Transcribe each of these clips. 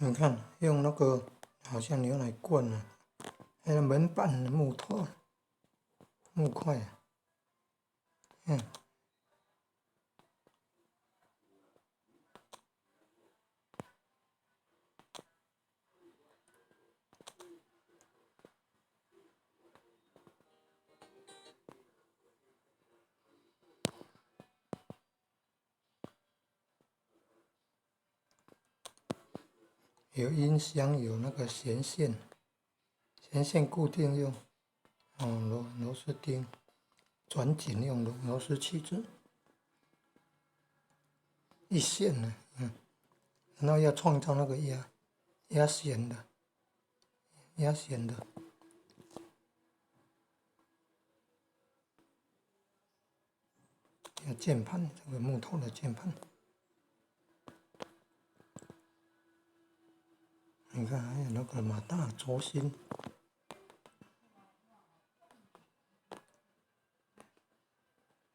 你看，用那个好像牛奶罐啊，还有门板的木头、木块，嗯，有音箱，有那个弦线，弦线固定用螺丝钉，转紧用螺丝起子，一线呢，然后要创造那个压弦的，键盘，这个木头的键盘，你看还有那个马达轴心，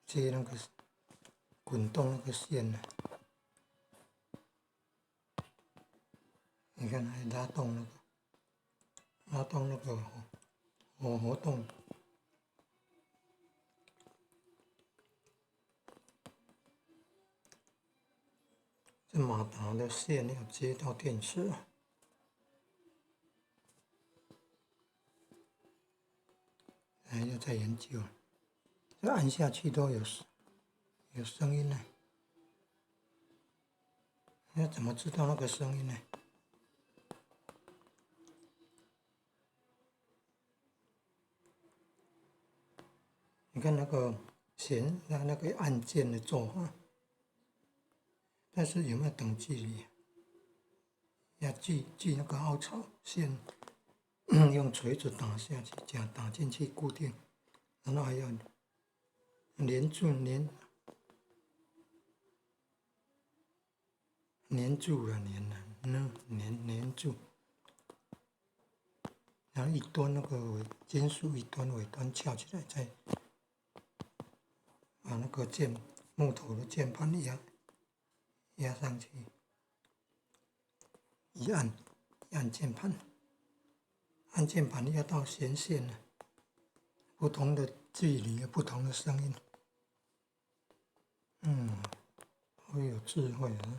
接那个滚动那个线呢，你看还拉动那个活动。这马达的线要接到电池，还要再研究。这按下去都有声音呢，要怎么知道那个声音呢？你看那个那个按键的做法，但是有没有等距离？要锯那个凹槽线，用锤子打下去，打进去固定，然后还要粘住粘住，然后一端那个金属一端尾端翘起来，再把那个木头的键盘压上去，一按键盘，按键盘压到弦线了，不同的距离有不同的声音。好有智慧啊！